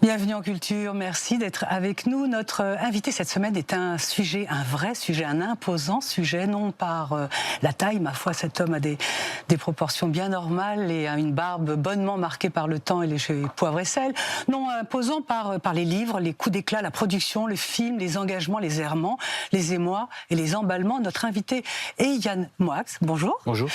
Bienvenue en Culture, merci d'être avec nous. Notre invité cette semaine est un sujet, un vrai sujet, un imposant sujet, non par la taille, ma foi, cet homme a des proportions bien normales et a une barbe bonnement marquée par le temps et les poivres et sel. Non, imposant par les livres, les coups d'éclat, la production, le film, les engagements, les errements, les émois et les emballements. Notre invité est Yann Moix. Bonjour. Bonjour.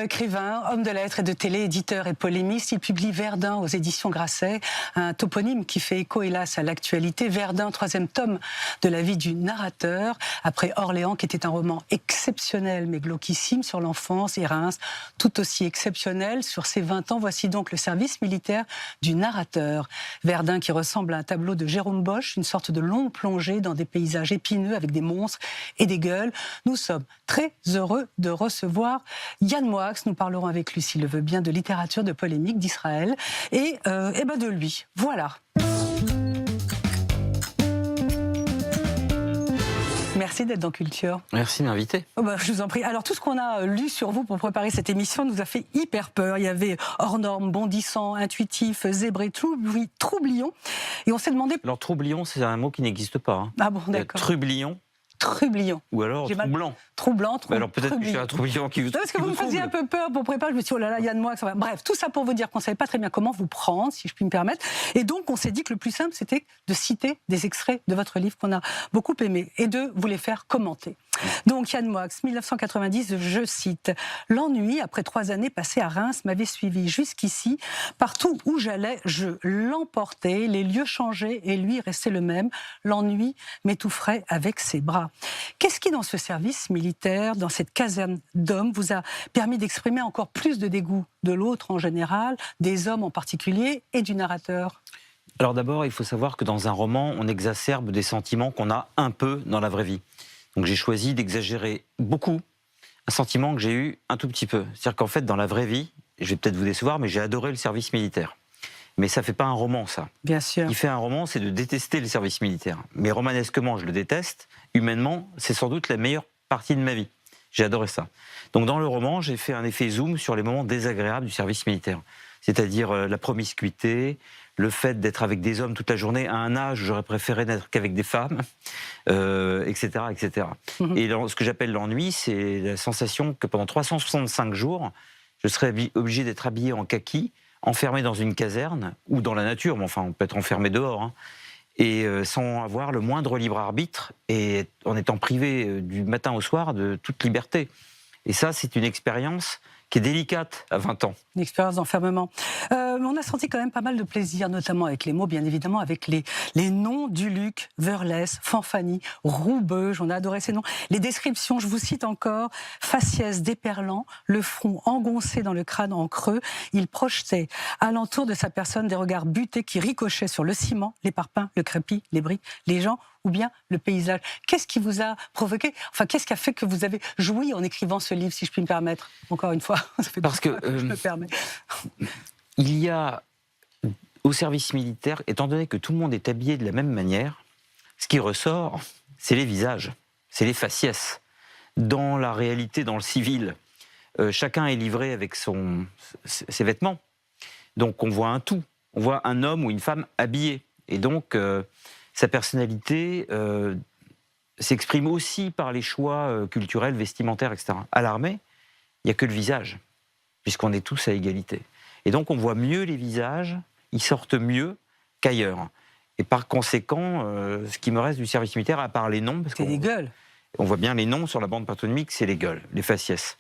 Écrivain, homme de lettres et de télé, éditeur et polémiste. Il publie Verdun aux éditions Grasset, un toponyme qui fait écho, hélas, à l'actualité. Verdun, 3e tome de la vie du narrateur, après Orléans, qui était un roman exceptionnel, mais glauquissime, sur l'enfance, et Reims, tout aussi exceptionnel. Sur ses 20 ans, voici donc le service militaire du narrateur. Verdun qui ressemble à un tableau de Jérôme Bosch, une sorte de longue plongée dans des paysages épineux avec des monstres et des gueules. Nous sommes très heureux de recevoir Yann Moix. Nous parlerons avec lui, s'il le veut bien, de littérature, de polémique, d'Israël et de lui. Voilà. Merci d'être dans Culture. Merci de m'inviter. Je vous en prie. Alors, tout ce qu'on a lu sur vous pour préparer cette émission nous a fait hyper peur. Il y avait hors norme, bondissant, intuitif, zébré, troublion. Et on s'est demandé... Alors, troublion, c'est un mot qui n'existe pas. Hein. Ah bon, d'accord. Trublion. Trublion. Ou alors troublant. Troublant, alors peut-être que c'est un troublion qui vous parce que vous me faisiez un peu peur pour préparer. Je me suis dit, oh là là, Yann Moix. Bref, tout ça pour vous dire qu'on ne savait pas très bien comment vous prendre, si je puis me permettre. Et donc, on s'est dit que le plus simple, c'était de citer des extraits de votre livre qu'on a beaucoup aimé et de vous les faire commenter. Donc, Yann Moix, 1990, je cite: « L'ennui, après 3 années passées à Reims, m'avait suivi jusqu'ici. Partout où j'allais, je l'emportais. Les lieux changeaient et lui restait le même. L'ennui m'étoufferait avec ses bras. » Qu'est-ce qui, dans ce service militaire, dans cette caserne d'hommes, vous a permis d'exprimer encore plus de dégoût de l'autre en général, des hommes en particulier et du narrateur ? Alors d'abord, il faut savoir que dans un roman, on exacerbe des sentiments qu'on a un peu dans la vraie vie. Donc j'ai choisi d'exagérer beaucoup un sentiment que j'ai eu un tout petit peu. C'est-à-dire qu'en fait, dans la vraie vie, je vais peut-être vous décevoir, mais j'ai adoré le service militaire. Mais ça ne fait pas un roman, ça. Bien sûr. Ce qui fait un roman, c'est de détester le service militaire. Mais romanesquement, je le déteste. Humainement, c'est sans doute la meilleure partie de ma vie. J'ai adoré ça. Donc dans le roman, j'ai fait un effet zoom sur les moments désagréables du service militaire. C'est-à-dire la promiscuité, le fait d'être avec des hommes toute la journée à un âge où j'aurais préféré n'être qu'avec des femmes, etc. etc. Et ce que j'appelle l'ennui, c'est la sensation que pendant 365 jours, je serais obligé d'être habillé en kaki, enfermé dans une caserne ou dans la nature, mais enfin on peut être enfermé dehors, hein, et sans avoir le moindre libre arbitre et en étant privé du matin au soir de toute liberté. Et ça, c'est une expérience qui est délicate à 20 ans. Une expérience d'enfermement. On a senti quand même pas mal de plaisir, notamment avec les mots, bien évidemment, avec les noms du Luc, Verlès, Fanfani, Roubeuge, on a adoré ces noms. Les descriptions, je vous cite encore: faciès déperlant, le front engoncé dans le crâne en creux, il projetait alentour de sa personne des regards butés qui ricochaient sur le ciment, les parpaings, le crépi, les briques, les gens, ou bien le paysage. Qu'est-ce qui vous a provoqué, enfin, qu'est-ce qui a fait que vous avez joui en écrivant ce livre, si je puis me permettre? Encore une fois, ça fait parce que je me permets. Il y a, au service militaire, étant donné que tout le monde est habillé de la même manière, ce qui ressort, c'est les visages, c'est les faciès. Dans la réalité, dans le civil, chacun est livré avec ses vêtements. Donc on voit un tout, on voit un homme ou une femme habillé. Et donc sa personnalité s'exprime aussi par les choix culturels, vestimentaires, etc. À l'armée, il n'y a que le visage, puisqu'on est tous à égalité. Et donc on voit mieux les visages, ils sortent mieux qu'ailleurs. Et par conséquent, ce qui me reste du service militaire, à part les noms... C'est les gueules. On voit bien les noms sur la bande patronymique, c'est les gueules, les faciès.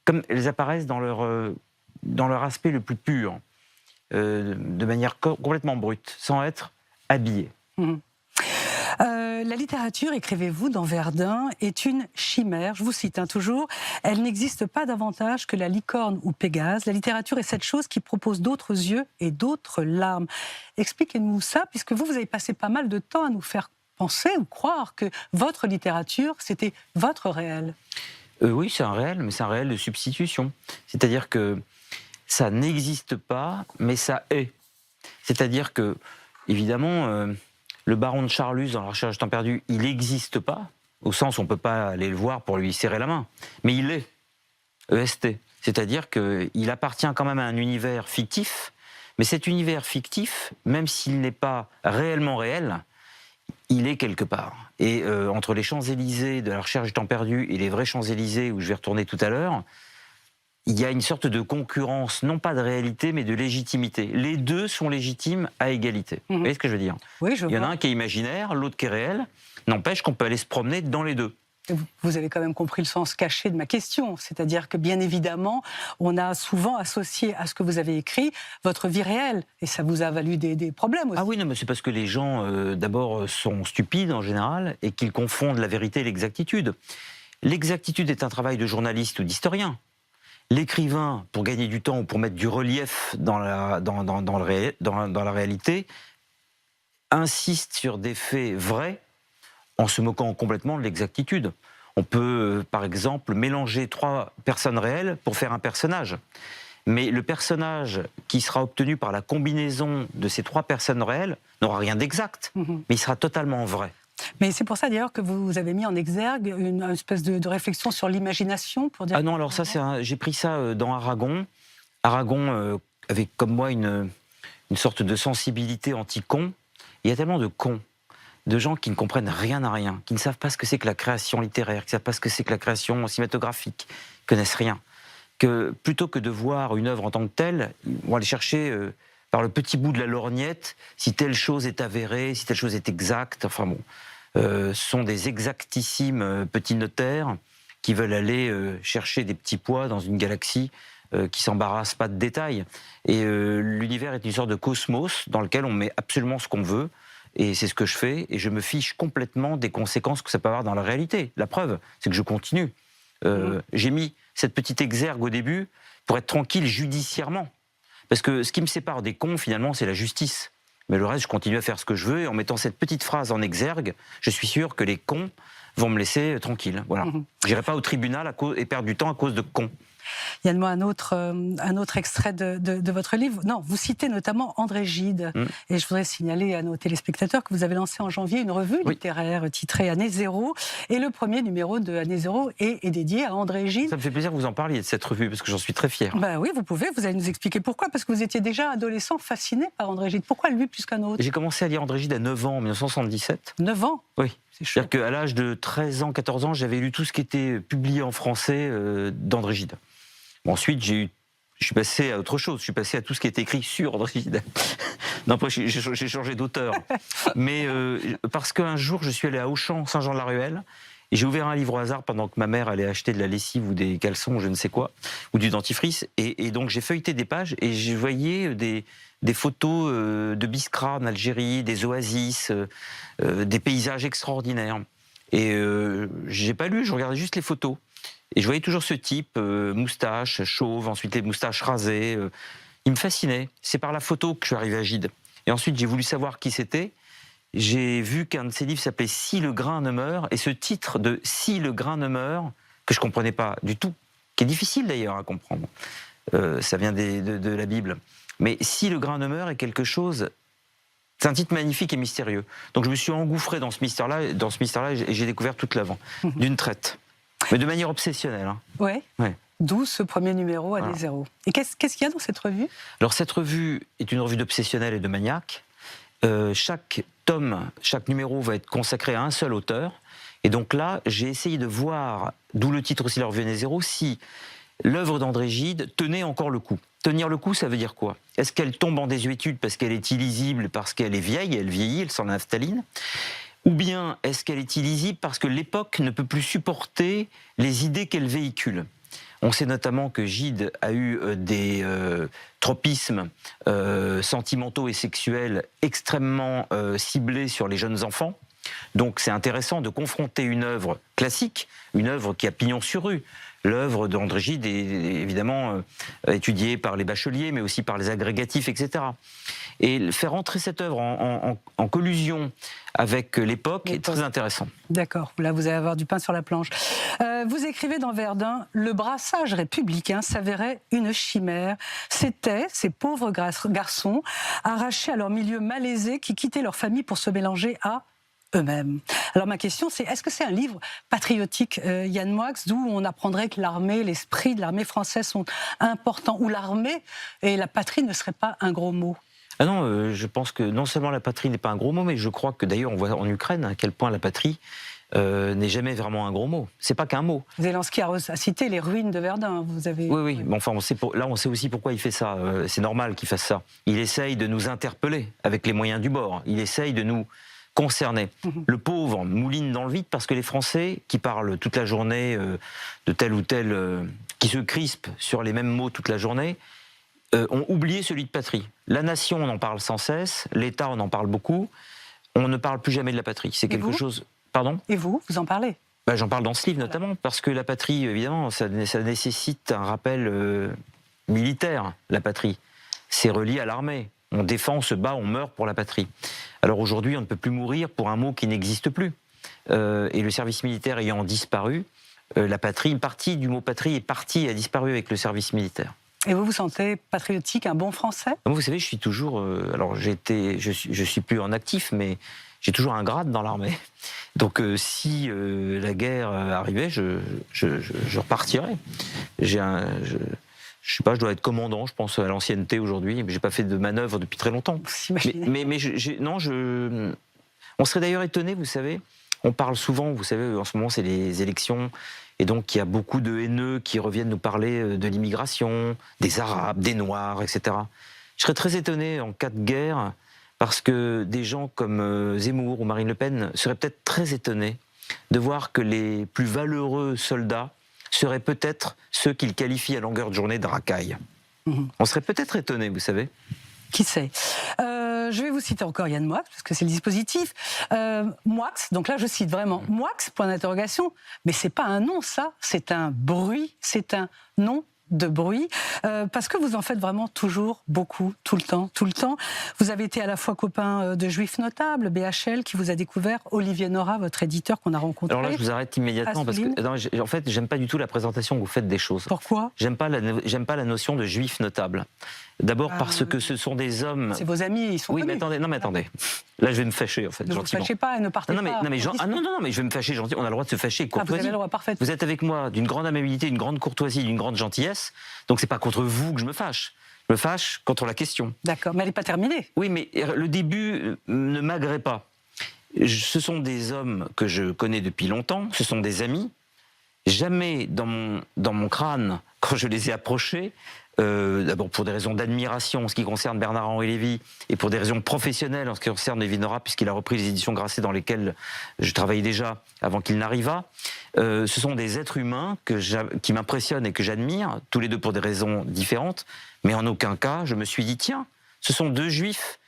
Comme elles apparaissent dans leur aspect le plus pur, de manière complètement brute, sans être habillées. La littérature, écrivez-vous dans Verdun, est une chimère. Je vous cite toujours: « Elle n'existe pas davantage que la licorne ou Pégase. La littérature est cette chose qui propose d'autres yeux et d'autres larmes. » Expliquez-nous ça, puisque vous avez passé pas mal de temps à nous faire penser ou croire que votre littérature, c'était votre réel. Oui, c'est un réel, mais c'est un réel de substitution. C'est-à-dire que ça n'existe pas, mais ça est. C'est-à-dire que, évidemment... le baron de Charlus, dans La Recherche du temps perdu, il n'existe pas, au sens où on ne peut pas aller le voir pour lui serrer la main, mais il est, EST. C'est-à-dire qu'il appartient quand même à un univers fictif, Mais cet univers fictif, même s'il n'est pas réellement réel, il est quelque part. Et entre les Champs-Élysées de La Recherche du temps perdu et les vrais Champs-Élysées où je vais retourner tout à l'heure, il y a une sorte de concurrence, non pas de réalité, mais de légitimité. Les deux sont légitimes à égalité. Vous voyez ce que je veux dire? Oui, je vois. Il y en a un qui est imaginaire, l'autre qui est réel. N'empêche qu'on peut aller se promener dans les deux. Vous avez quand même compris le sens caché de ma question, c'est-à-dire que bien évidemment, on a souvent associé à ce que vous avez écrit votre vie réelle, et ça vous a valu des problèmes aussi. Ah oui, non, mais c'est parce que les gens, d'abord, sont stupides en général, et qu'ils confondent la vérité et l'exactitude. L'exactitude est un travail de journaliste ou d'historien. L'écrivain, pour gagner du temps ou pour mettre du relief dans la réalité, insiste sur des faits vrais, en se moquant complètement de l'exactitude. On peut, par exemple, mélanger 3 personnes réelles pour faire un personnage. Mais le personnage qui sera obtenu par la combinaison de ces 3 personnes réelles n'aura rien d'exact, mais il sera totalement vrai. Mais c'est pour ça d'ailleurs que vous avez mis en exergue une espèce de réflexion sur l'imagination pour dire... Ah non, alors ça, j'ai pris ça dans Aragon. Aragon avait comme moi une sorte de sensibilité anti-con. Il y a tellement de cons, de gens qui ne comprennent rien à rien, qui ne savent pas ce que c'est que la création littéraire, qui ne savent pas ce que c'est que la création cinématographique, qui ne connaissent rien. Que plutôt que de voir une œuvre en tant que telle, ils vont aller chercher par le petit bout de la lorgnette si telle chose est avérée, si telle chose est exacte. Enfin bon, ce sont des exactissimes petits notaires qui veulent aller chercher des petits pois dans une galaxie qui s'embarrasse pas de détails. Et l'univers est une sorte de cosmos dans lequel on met absolument ce qu'on veut. Et c'est ce que je fais, et je me fiche complètement des conséquences que ça peut avoir dans la réalité. La preuve, c'est que je continue. J'ai mis cette petite exergue au début pour être tranquille judiciairement. Parce que ce qui me sépare des cons, finalement, c'est la justice. Mais le reste, je continue à faire ce que je veux, et en mettant cette petite phrase en exergue, je suis sûr que les cons vont me laisser tranquille. Voilà. J'irai pas au tribunal et perdre du temps à cause de cons. Yann, moi, un autre extrait de votre livre. Non, vous citez notamment André Gide. Et je voudrais signaler à nos téléspectateurs que vous avez lancé en janvier une revue littéraire titrée Année Zéro. Et le premier numéro de Année Zéro est dédié à André Gide. Ça me fait plaisir que vous en parliez de cette revue, parce que j'en suis très fier. Ben oui, vous pouvez. Vous allez nous expliquer pourquoi. Parce que vous étiez déjà adolescent fasciné par André Gide. Pourquoi lui plus qu'un autre? J'ai commencé à lire André Gide à 9 ans, en 1977. 9 ans? Oui. C'est-à-dire qu'à l'âge de 13 ans, 14 ans, j'avais lu tout ce qui était publié en français d'André Gide. Ensuite, je suis passé à autre chose. Je suis passé à tout ce qui était écrit sur André Gide. Non, après, j'ai changé d'auteur. Mais parce qu'un jour, je suis allé à Auchan, Saint-Jean-de-la-Ruelle, et j'ai ouvert un livre au hasard pendant que ma mère allait acheter de la lessive ou des caleçons, ou je ne sais quoi, ou du dentifrice. Et donc, j'ai feuilleté des pages et je voyais des photos de Biskra en Algérie, des oasis, des paysages extraordinaires. Et j'ai pas lu, je regardais juste les photos. Et je voyais toujours ce type, moustache, chauve, ensuite les moustaches rasées. Il me fascinait. C'est par la photo que je suis arrivé à Gide. Et ensuite, j'ai voulu savoir qui c'était. J'ai vu qu'un de ses livres s'appelait « Si le grain ne meurt ». Et ce titre de « Si le grain ne meurt », que je ne comprenais pas du tout, qui est difficile d'ailleurs à comprendre, ça vient de la Bible. Mais « Si le grain ne meurt » est quelque chose... C'est un titre magnifique et mystérieux. Donc je me suis engouffré dans ce mystère-là, et j'ai découvert toute l'œuvre, d'une traite. Mais de manière obsessionnelle. Hein. Ouais. D'où ce premier numéro, Année Zéro. Et qu'est-ce qu'il y a dans cette revue? Alors cette revue est une revue d'obsessionnel et de maniaque. Chaque tome, chaque numéro va être consacré à un seul auteur. Et donc là, j'ai essayé de voir, d'où le titre aussi, La revue Année Zéro, si l'œuvre d'André Gide tenait encore le coup. Tenir le coup, ça veut dire quoi? Est-ce qu'elle tombe en désuétude parce qu'elle est illisible, parce qu'elle est vieille, elle vieillit, elle s'en naphtaline? Ou bien est-ce qu'elle est illisible parce que l'époque ne peut plus supporter les idées qu'elle véhicule? On sait notamment que Gide a eu des tropismes sentimentaux et sexuels extrêmement ciblés sur les jeunes enfants. Donc c'est intéressant de confronter une œuvre classique, une œuvre qui a pignon sur rue. L'œuvre d'André Gide est évidemment étudiée par les bacheliers, mais aussi par les agrégatifs, etc. Et faire entrer cette œuvre en collusion avec l'époque est très intéressant. D'accord, là vous allez avoir du pain sur la planche. Vous écrivez dans Verdun, le brassage républicain s'avérait une chimère. C'étaient ces pauvres garçons arrachés à leur milieu malaisé qui quittaient leur famille pour se mélanger à eux-mêmes. Alors ma question c'est, est-ce que c'est un livre patriotique, Yann Moix, d'où on apprendrait que l'armée, l'esprit de l'armée française sont importants, où l'armée et la patrie ne seraient pas un gros mot? Ah non, je pense que non seulement la patrie n'est pas un gros mot, mais je crois que d'ailleurs on voit en Ukraine à quel point la patrie n'est jamais vraiment un gros mot. C'est pas qu'un mot. Zelensky a cité les ruines de Verdun, vous avez... Oui, oui, mais enfin là on sait aussi pourquoi il fait ça. C'est normal qu'il fasse ça. Il essaye de nous interpeller avec les moyens du bord. Il essaye de nous concerner. Le pauvre mouline dans le vide parce que les Français qui parlent toute la journée de tel ou tel, qui se crispent sur les mêmes mots toute la journée, ont oublié celui de patrie. La nation, on en parle sans cesse. L'État, on en parle beaucoup. On ne parle plus jamais de la patrie. C'est quelque chose... Pardon ? Et vous en parlez? J'en parle dans ce livre notamment, parce que la patrie, évidemment, ça nécessite un rappel militaire, la patrie. C'est relié à l'armée. On défend, on se bat, on meurt pour la patrie. Alors aujourd'hui, on ne peut plus mourir pour un mot qui n'existe plus. Et le service militaire ayant disparu, la patrie, une partie du mot patrie est partie, a disparu avec le service militaire. Et vous vous sentez patriotique, un bon Français? Vous savez, je suis toujours... alors je suis plus en actif, mais j'ai toujours un grade dans l'armée. Donc si la guerre arrivait, je repartirais. Je sais pas, je dois être commandant, je pense à l'ancienneté aujourd'hui, mais j'ai pas fait de manœuvre depuis très longtemps. On serait d'ailleurs étonné, vous savez, on parle souvent, vous savez, en ce moment c'est les élections, et donc il y a beaucoup de haineux qui reviennent nous parler de l'immigration, des Arabes, des Noirs, etc. Je serais très étonné en cas de guerre, parce que des gens comme Zemmour ou Marine Le Pen seraient peut-être très étonnés de voir que les plus valeureux soldats seraient peut-être ceux qu'ils qualifient à longueur de journée de racailles. On serait peut-être étonnés, vous savez. Qui sait? Je vais vous citer encore Yann Moix, parce que c'est le dispositif. Moix, donc là je cite vraiment Moix, point d'interrogation, mais c'est pas un nom ça, c'est un bruit, c'est un nom de bruit, parce que vous en faites vraiment toujours beaucoup, tout le temps. Vous avez été à la fois copain de juifs notables, BHL, qui vous a découvert, Olivier Nora, votre éditeur qu'on a rencontré. Alors là, je vous arrête immédiatement, parce que en fait, j'aime pas du tout la présentation que vous faites des choses. Pourquoi? J'aime pas la notion de juif notable. D'abord parce que ce sont des hommes... C'est vos amis, ils sont connus. Mais attendez. Là, je vais me fâcher, en fait, ne gentiment. Ne vous fâchez pas et ne partez pas. Non, mais je vais me fâcher gentiment. On a le droit de se fâcher avec courtoisie. Vous avez le droit, parfait. Vous êtes avec moi d'une grande amabilité, d'une grande courtoisie, d'une grande gentillesse. Donc, c'est pas contre vous que je me fâche. Je me fâche contre la question. D'accord, mais elle n'est pas terminée. Oui, mais le début ne m'agrée pas. Ce sont des hommes que je connais depuis longtemps. Ce sont des amis. Jamais dans mon crâne, quand je les ai approchés, d'abord pour des raisons d'admiration en ce qui concerne Bernard-Henri Lévy et pour des raisons professionnelles en ce qui concerne Olivier Nora, puisqu'il a repris les éditions Grasset dans lesquelles je travaillais déjà avant qu'il n'arrivât. Ce sont des êtres humains qui m'impressionnent et que j'admire, tous les deux pour des raisons différentes, mais en aucun cas je me suis dit tiens, ce sont deux juifs,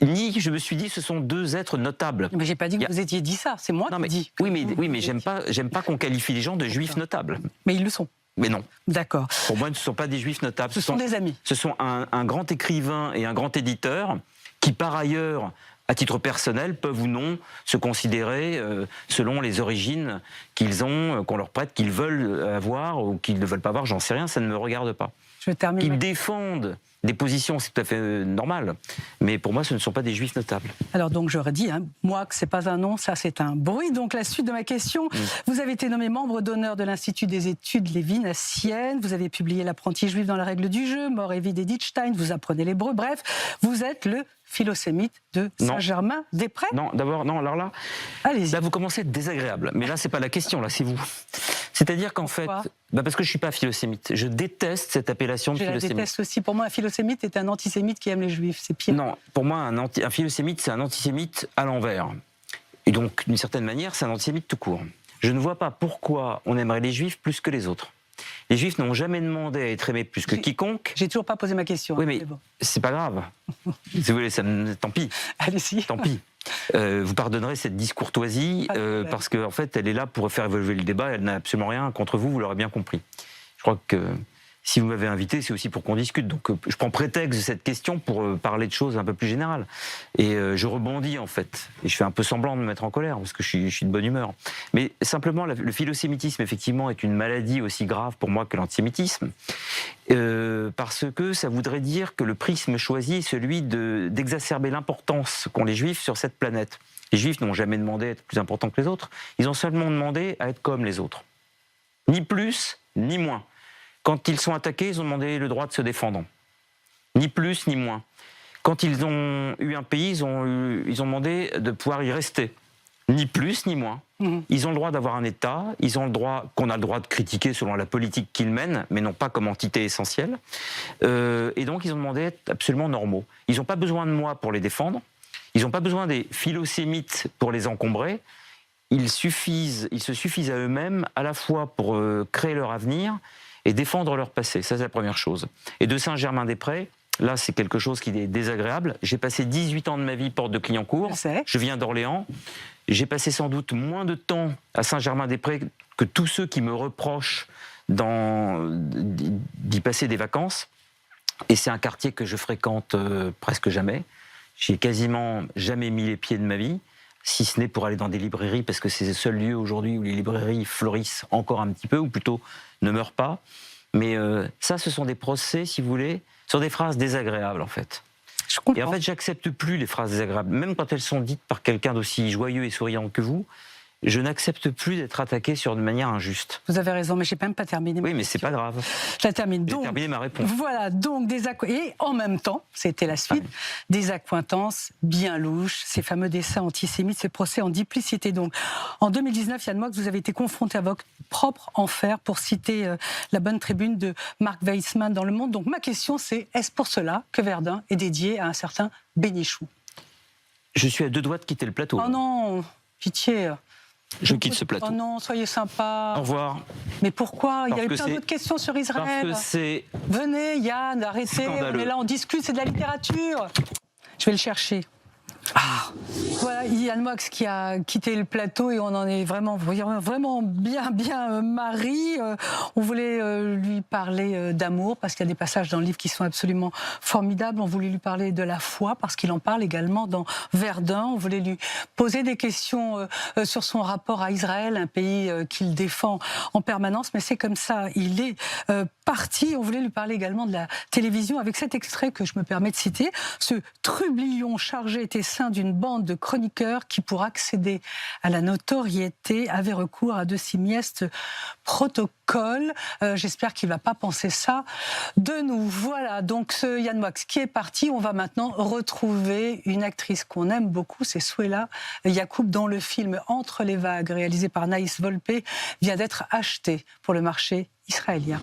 ni je me suis dit ce sont deux êtres notables. Mais j'ai pas dit que vous étiez dit ça, c'est moi qui dis. Oui, mais j'aime pas qu'on qualifie les gens de juifs notables. Mais ils le sont. Mais non. D'accord. Pour moi, ce ne sont pas des juifs notables. Ce sont des amis. Ce sont un grand écrivain et un grand éditeur qui, par ailleurs, à titre personnel, peuvent ou non se considérer selon les origines qu'ils ont, qu'on leur prête, qu'ils veulent avoir ou qu'ils ne veulent pas avoir, j'en sais rien, ça ne me regarde pas. Je termine. Qu'ils défendent des positions, c'est tout à fait normal. Mais pour moi, ce ne sont pas des juifs notables. Alors donc j'aurais dit, moi que c'est pas un nom, ça c'est un bruit. Donc la suite de ma question, vous avez été nommé membre d'honneur de l'Institut des études Lévin à Sienne, vous avez publié L'apprenti juif dans la règle du jeu, Mort et vie d'Edith Stein, vous apprenez l'hébreu, bref, vous êtes le philosémite de Saint-Germain-des-Prés. Non, d'abord, non, alors là, allez-y. Là vous commencez à être désagréable. Mais là, c'est pas la question, là, c'est vous. C'est-à-dire qu'en fait, parce que je suis pas philosémite, je déteste cette appellation de philosémite. Je la déteste aussi. Pour moi, un philosémite est un antisémite qui aime les juifs, c'est pire. Non, pour moi, un philosémite, c'est un antisémite à l'envers. Et donc, d'une certaine manière, c'est un antisémite tout court. Je ne vois pas pourquoi on aimerait les juifs plus que les autres. Les juifs n'ont jamais demandé à être aimés plus que quiconque. J'ai toujours pas posé ma question. Oui, mais c'est pas grave. Si vous voulez, tant pis. Allez-y. Tant pis. Vous pardonnerez cette discourtoisie parce qu'en fait, elle est là pour faire évoluer le débat. Elle n'a absolument rien contre vous, vous l'aurez bien compris. Je crois que si vous m'avez invité, c'est aussi pour qu'on discute. Donc, je prends prétexte de cette question pour parler de choses un peu plus générales. Et je rebondis, en fait. Et je fais un peu semblant de me mettre en colère, parce que je suis de bonne humeur. Mais simplement, le philosémitisme, effectivement, est une maladie aussi grave pour moi que l'antisémitisme. Parce que ça voudrait dire que le prisme choisi est celui d'exacerber l'importance qu'ont les juifs sur cette planète. Les Juifs n'ont jamais demandé à être plus importants que les autres. Ils ont seulement demandé à être comme les autres. Ni plus, ni moins. Quand ils sont attaqués, ils ont demandé le droit de se défendre. Ni plus, ni moins. Quand ils ont eu un pays, ils ont demandé de pouvoir y rester. Ni plus, ni moins. Ils ont le droit d'avoir un État, ils ont le droit, qu'on a le droit de critiquer selon la politique qu'ils mènent, mais non pas comme entité essentielle. Et donc, ils ont demandé d'être absolument normaux. Ils n'ont pas besoin de moi pour les défendre. Ils n'ont pas besoin des philosémites pour les encombrer. Ils se suffisent à eux-mêmes, à la fois pour créer leur avenir et défendre leur passé. Ça, c'est la première chose. Et de Saint-Germain-des-Prés, là, c'est quelque chose qui est désagréable. J'ai passé 18 ans de ma vie porte de Clignancourt. Je viens d'Orléans. J'ai passé sans doute moins de temps à Saint-Germain-des-Prés que tous ceux qui me reprochent d'y passer des vacances. Et c'est un quartier que je fréquente presque jamais. J'y ai quasiment jamais mis les pieds de ma vie, si ce n'est pour aller dans des librairies, parce que c'est le seul lieu aujourd'hui où les librairies fleurissent encore un petit peu, ou plutôt ne meurent pas. Mais ça, ce sont des procès, si vous voulez, sur des phrases désagréables, en fait. Je comprends. Et en fait, j'accepte plus les phrases désagréables, même quand elles sont dites par quelqu'un d'aussi joyeux et souriant que vous. Je n'accepte plus d'être attaqué sur une manière injuste. Vous avez raison, mais je n'ai même pas terminé. Oui, mais c'est pas grave. Je la termine. J'ai terminé ma réponse. Voilà, donc et en même temps, c'était la suite, des accointances bien louches, ces fameux dessins antisémites, ces procès en duplicité. Donc, en 2019, Yann Moix, vous avez été confronté à votre propre enfer, pour citer la bonne tribune de Marc Weissman dans Le Monde. Donc, ma question, c'est, est-ce pour cela que Verdun est dédié à un certain Bénichou? Je suis à 2 doigts de quitter le plateau. Oh non, pitié. Je quitte ce plateau. Oh non, soyez sympa. Au revoir. Mais pourquoi? Il y a eu Parce que plein d'autres questions sur Israël. Parce que c'est Venez, Yann, arrêtez. scandaleux. On est là, on discute, c'est de la littérature. Je vais le chercher. Voilà, Yann Moix qui a quitté le plateau et on en est vraiment bien marri. On voulait lui parler d'amour parce qu'il y a des passages dans le livre qui sont absolument formidables. On voulait lui parler de la foi parce qu'il en parle également dans Verdun. On voulait lui poser des questions sur son rapport à Israël, un pays qu'il défend en permanence. Mais c'est comme ça, il est parti. On voulait lui parler également de la télévision avec cet extrait que je me permets de citer. Ce trublion chargé était sein d'une bande de chroniqueurs qui, pour accéder à la notoriété, avaient recours à de simiestes protocoles. J'espère qu'il ne va pas penser ça de nous. Voilà, donc ce Yann Moix qui est parti. On va maintenant retrouver une actrice qu'on aime beaucoup, c'est Souela Yacoub, dont le film Entre les vagues, réalisé par Naïs Volpe, vient d'être acheté pour le marché israélien.